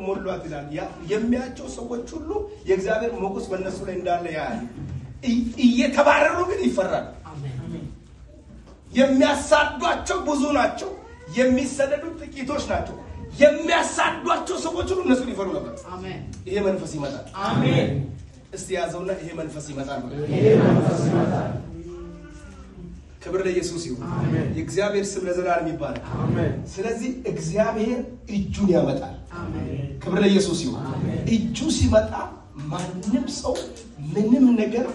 ሞሏት ይላል። የሚያቸው ሰዎች ሁሉ የእግዚአብሔር ሞገስ በእነሱ ላይ እንዳለ ያያል። እየተባረሩ ግን ይፈራሉ። የሚያሳዷቸው ብዙ ናቸው፣ የሚሰደዱት ጥቂቶች ናቸው። የሚያሳዷቸው ሰዎች ሁሉ እነሱን ይፈሩ ነበር። አሜን። ይሄ መንፈስ ይመጣል። አሜን። እስቲ ያዘውና ይሄ መንፈስ ይመጣል። ይሄ መንፈስ ይመጣል። ክብር ለኢየሱስ ይሁን። አሜን። የእግዚአብሔር ስም ለዘላለም ይባረክ። አሜን። ስለዚህ እግዚአብሔር እጁን ያመጣል። አሜን። ክብር ለኢየሱስ ይሁን። እጁ ሲመጣ ማንም ሰው ምንም ነገር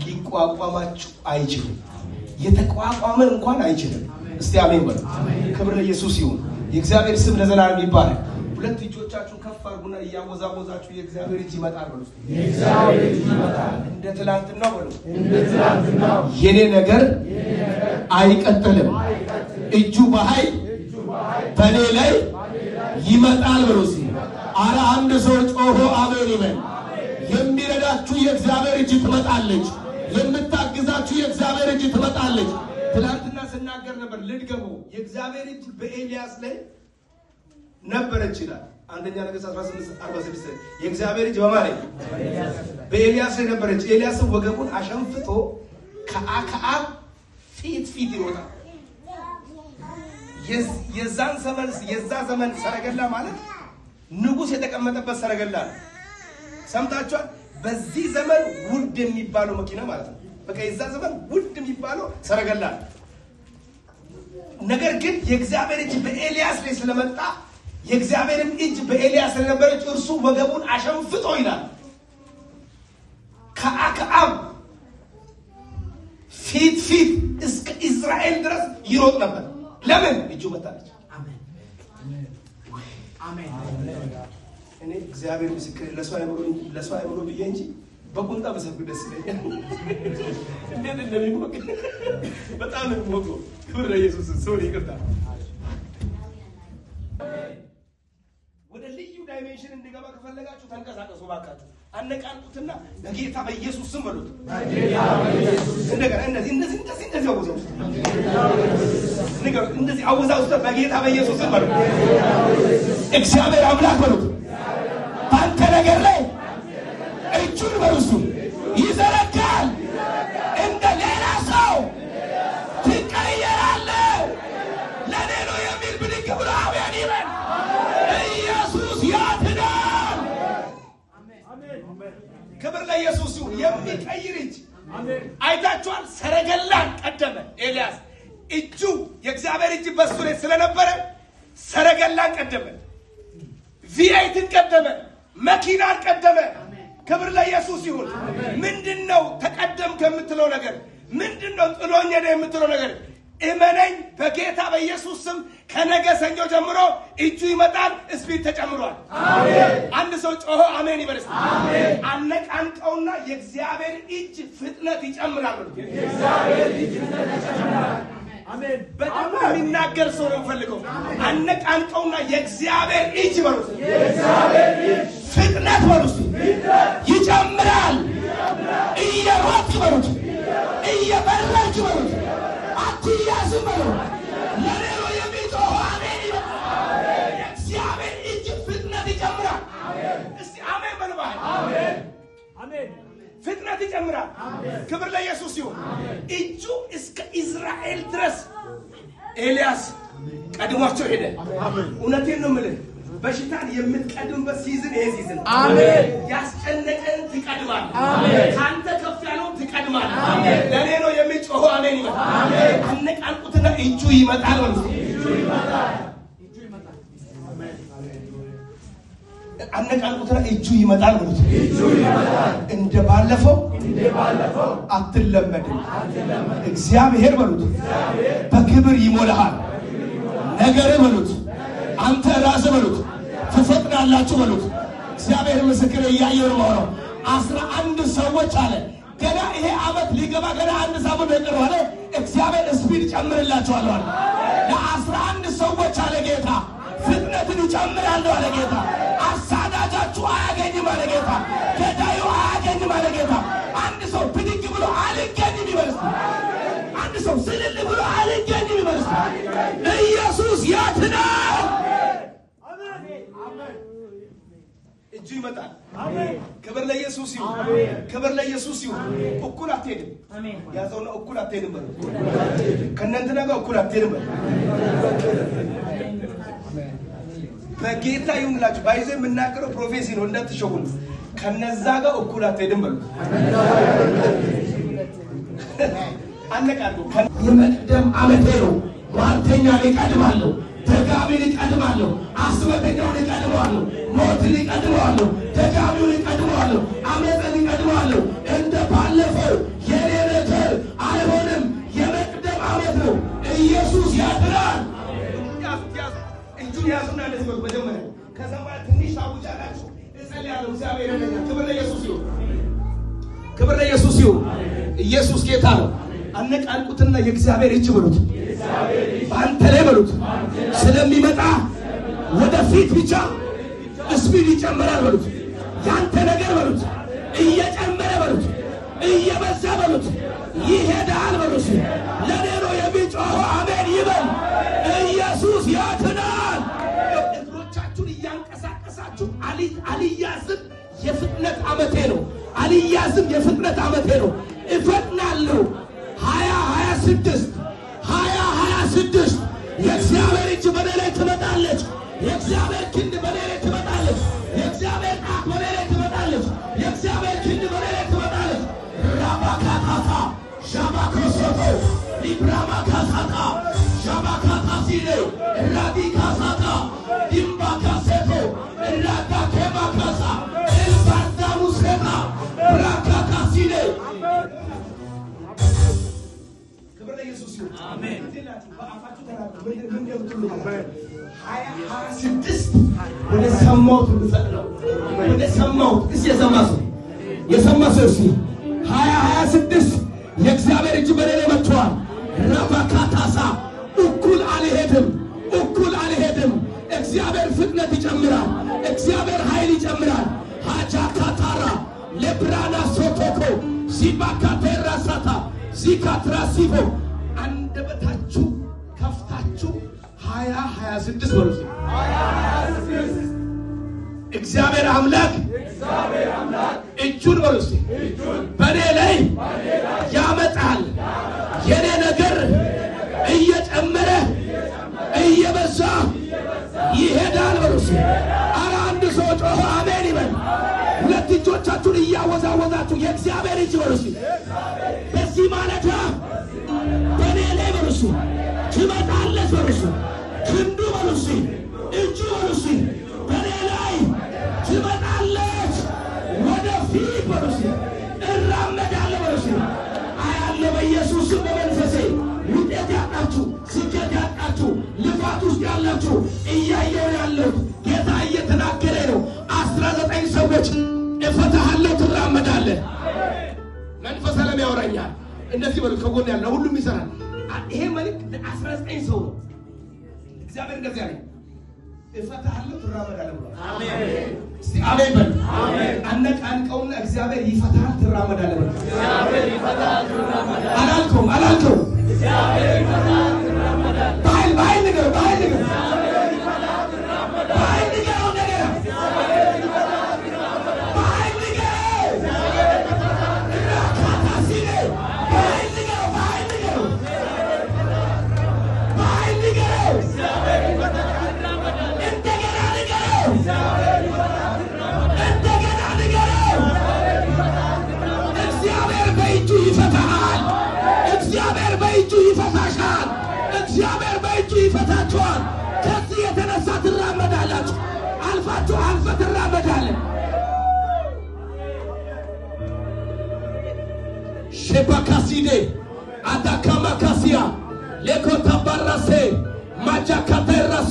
ሊቋቋማችሁ አይችልም። የተቋቋመ እንኳን አይችልም። እስቲ አሜን በሉ። ክብር ለኢየሱስ ይሁን። የእግዚአብሔር ስም ለዘላለም ይባረክ። ሁለት እጆቻችሁን ከፍ አድርጉና እያወዛወዛችሁ የእግዚአብሔር እጅ ይመጣል በሉ። የእግዚአብሔር እጅ ይመጣል። እንደ ትላንትናው በሉ። እንደ ትላንትናው የኔ ነገር አይቀጥልም። እጁ በኃይል በኔ ላይ ይመጣል በሉ። አረ አንድ ሰው ጮሆ አሜን ይበል። የሚረዳችሁ የእግዚአብሔር እጅ ትመጣለች። የምታግዛችሁ የእግዚአብሔር እጅ ትመጣለች። ትላንትና ስናገር ነበር ልድገሙ። የእግዚአብሔር እጅ በኤልያስ ላይ ነበረች ይላል። አንደኛ ነገሥት 18:46 የእግዚአብሔር እጅ በማለት በኤልያስ ላይ ነበረች። ኤልያስን ወገቡን አሸንፍቶ ከአክዓብ ፊት ይወጣል። የዛ ዘመን ሰረገላ ማለት ንጉሥ የተቀመጠበት ሰረገላ ነው። ሰምታችኋል? በዚህ ዘመን ውድ የሚባለው መኪና ማለት ነው። በቃ የዛ ዘመን ውድ የሚባለው ሰረገላ ነው። ነገር ግን የእግዚአብሔር እጅ በኤልያስ ላይ ስለመጣ የእግዚአብሔርም እጅ በኤልያስ ላይ ነበረች። እርሱ ወገቡን አሸንፍጦ ይላል ከአክዓብ ፊት እስከ ኢዝራኤል ድረስ ይሮጥ ነበር። ለምን? እጁ መጣለች። አሜን አሜን። እኔ እግዚአብሔር ምስክር ለሰው አይምሮ ብዬ እንጂ በቁንጣ በሰፊ ደስ ይለኛል። እንዴት እንደሚሞቅ በጣም ነው የሚሞቀው። ክብር ለኢየሱስ። ሶሪ ይቅርታ። ወደ ልዩ ዳይሜንሽን እንዲገባ ከፈለጋችሁ ተንቀሳቀሱ ባካችሁ። አነቃንቁትና በጌታ በኢየሱስ ስም በሉት። በጌታ በኢየሱስ ስም እንደገና እንደዚህ አወዛው እንደዚህ አወዛው በጌታ በኢየሱስ ስም በሉት። እግዚአብሔር አምላክ በሉት። በአንተ ነገር ላይ እጁን በርሱ ይዘረጋል። እንደ ሌላ ሰው ትቀየራለህ። ለኔ ነው የሚል ብድግ ብሎ አሜን ይበል። ኢየሱስ ያድናል። ክብር ለኢየሱስ ይሁን። የሚቀይር እጅ አይታችኋል። ሰረገላን ቀደመ ኤልያስ። እጁ የእግዚአብሔር እጅ በሱ ላይ ስለነበረ ሰረገላን ቀደመ፣ ቪኤይትን ቀደመ፣ መኪናን ቀደመ። ክብር ለኢየሱስ ይሁን። ምንድነው ተቀደም ከምትለው ነገር? ምንድነው ጥሎኝ ሄደ የምትለው ነገር? እመነኝ በጌታ በኢየሱስ ስም ከነገ ሰኞ ጀምሮ እጁ ይመጣል። ስፒድ ተጨምሯል። አሜን። አንድ ሰው ጮሆ አሜን ይበልስ። አሜን። አነቃንቀውና የእግዚአብሔር እጅ ፍጥነት ይጨምራል። የእግዚአብሔር እጅ ፍጥነት ይጨምራል። አሜን። በጣም የሚናገር ሰው ነው ፈልገው። አነቃንቀውና የእግዚአብሔር እጅ በሉት። የእግዚአብሔር እጅ ፍጥነት በሉት ይጨምራል። እየሮጥክ በሉት፣ እየበረርክ በሉት፣ አትያዝም በሉት። ለሌሎ የሚጮህ አሜን ይበል። የእግዚአብሔር እጅ ፍጥነት ይጨምራል። እስቲ አሜን በሉ። አሜን አሜን። ፍጥነት ይጨምራል። ክብር ለኢየሱስ ይሁን። እጁ እስከ ኢዝራኤል ድረስ ኤልያስ ቀድሟቸው ሄደ። እውነቴን ነው የምልህ፣ በሽታን የምትቀድምበት ሲዝን ይሄ ሲዝን። አሜን። ያስጨነቀን ትቀድማል። አሜን። ካንተ ከፍ ያለው ትቀድማል። አሜን። ለኔ ነው የሚጮህ አሜን ይበል። አሜን። አነቃንቁትና እጁ ይመጣል ወንዝ እጁ ይመጣል። እጁ ይመጣል። አሜን። አነቃንቁትና እጁ ይመጣል ወንዝ እጁ ይመጣል። እንደባለፈው አትለመድም። እግዚአብሔር በሉት በክብር ይሞላሃል። ነገር በሉት አንተ ራስህ በሉት ትፈጥናላችሁ በሉት። እግዚአብሔር ምስክር እያየው ነው። 11 ሰዎች አለ ገና ይሄ ዓመት ሊገባ ገና አንድ ሳምንት ነው አለ። እግዚአብሔር ስፒድ ጨምርላችኋለሁ አለ። ለ11 ሰዎች አለ ጌታ ፍጥነትን ጨምራለሁ አለ ጌታ። አሳዳጃችሁ አያገኝም አለ ጌታ። ገዳዩ አያገኝም አለ ጌታ። አንድ ሰው ብድግ ብሎ አልገኝም ይበልስ። አንድ ሰው ስልል ብሎ አልገኝም ይበልስ። ኢየሱስ ያድናል። እጁ ይመጣል። አሜን። ክብር ለኢየሱስ ይሁን። ክብር ለኢየሱስ ይሁን። እኩል አትሄድም። አሜን። ያዘውና እኩል አትሄድም በሉ። ከእናንተና ጋር እኩል አትሄድም በሉ። በጌታ ይሁንላችሁ። ባይዘ የምናገረው ፕሮፌሲ ነው እንዳትሸውሉ። ከነዛ ጋር እኩል አትሄድም በሉ። አነቃሉ። የመቅደም ዓመቴ ነው። ሟርተኛ ይቀድማለሁ፣ ደጋሚን ይቀድማለሁ፣ አስበተኛውን ይቀድማለሁ፣ ሞትን ይቀድማለሁ፣ ደጋሚውን ይቀድማለሁ፣ አመፅን ይቀድማለሁ። እንደ ባለፈው የኔ ነገር አይሆንም። የመቅደም ዓመት ነው። ኢየሱስ ያድናል። እጁን ያዙና እንደዚህ በሉ መጀመሪያ። ከዛ ማለት ትንሽ ታውጃላችሁ። እጸልያለሁ። እግዚአብሔር ይረዳኛል። ክብር ለኢየሱስ ይሁን። ክብር ለኢየሱስ ይሁን። ኢየሱስ ጌታ ነው። አነቃንቁትና የእግዚአብሔር እጅ በሉት። በአንተ ላይ በሉት። ስለሚመጣ ወደፊት ብቻ ስፒድ ይጨምራል በሉት። ያንተ ነገር በሉት እየጨመረ በሉት እየበዛ በሉት ይሄዳል በሉት። ለኔ ነው የሚጮኸው አሜን ይበል። ኢየሱስ ያድናል። እግሮቻችሁን እያንቀሳቀሳችሁ አልያዝም የፍጥነት ዓመቴ ነው። አልያዝም የፍጥነት ዓመቴ ነው። እፈጥናለሁ። 2026 የእግዚአብሔር እጅ በኔ ላይ ትመጣለች። የእግዚአብሔር ክንድ በኔ ላይ ትመጣለች። የእግዚአብሔር ጣት በኔ ላይ ትመጣለች። የእግዚአብሔር ክንድ በኔ ላይ ትመጣለች። ራባካታታ ሻባኮሶቶ ሊብራማካታታ ሻባካታሲሌ ራዲካሳታ ዲምባካሴቶ ራዳኬባካሳ ኤልባርዳሙሴታ ብራካታሲሌ ክብር ለኢየሱስ ይሁን። አሜን። በአፋችሁ ተናገሩ። ምን ገብቱ 2026 ወደ ሰማሁት ልፈጥነው። ወደ ሰማሁት እስኪ የሰማ ሰው እስኪ 2026 የእግዚአብሔር እጅ በኔ ላይ መጥቷል። ረባካታሳ እኩል አልሄድም። እግዚአብሔር ፍጥነት ይጨምራል። እግዚአብሔር ኃይል ይጨምራል። ሃጃካታራ ለብራና ሶቶኮ ሲባካቴራ ሳታ ዚካትራሲቦ አንደበታችሁ ከፍታችሁ 2026 በሉ። 2026 እግዚአብሔር አምላክ እጁን በሉ በኔ ላይ ያመጣል። የኔ ነገር እየጨመረ እየበዛ ይሄዳል በሉ። ኧረ አንድ ሰው ጮኸ አሜን ይበል። ሁለት እጆቻችሁን እያወዛወዛችሁ የእግዚአብሔር እጅ በሉ። በዚህ ማለዳ በኔ ላይ በሉ ትመጣለች በሉ። ክንዱ በሉ እጁ በሉ በኔ ላይ ትመጣለች። ወደፊት በሉ እራመዳለሁ በሉ። አያለ በኢየሱስ በመንፈሴ ውጤት ያጣችሁ፣ ስኬት ያጣችሁ፣ ልፋት ውስጥ ያላችሁ እያየሁ ያለሁት ጌታ እየተናገረ ነው። 19 ሰዎች እፈታሃለሁ ትራመዳለህ። መንፈስ ዓለም ያወራኛል። እንደዚህ በሉ። ከጎን ያለ ሁሉም ይሰራል። ይሄ መልእክት ለ19 ሰው ነው። እግዚአብሔር እንደዚህ አለኝ፣ እፈታሃለሁ ትራመዳለህ ብሏል። አሜን። እስቲ አሜን በሉ። አሜን። አነቃንቀውና እግዚአብሔር ይፈታሃል ትራመዳለህ ብሏል። እግዚአብሔር ይፈታሃል ትራመዳለህ። አላልከውም እግዚአብሔር ይፈታሃል ትራመዳለህ። በኃይል ነገር እግዚአብሔር ይፈታሃል ትራመዳለህ። በኃይል ነገር ይፈታሻል። እግዚአብሔር በእጁ ይፈታችኋል። ከዚህ የተነሳ ትራመዳላችሁ። አልፋችሁ ትራመዳለህ። ሼባካሲዴ አዳካማካሲያ ሌኮታባራሴ ማጃካቴራሱ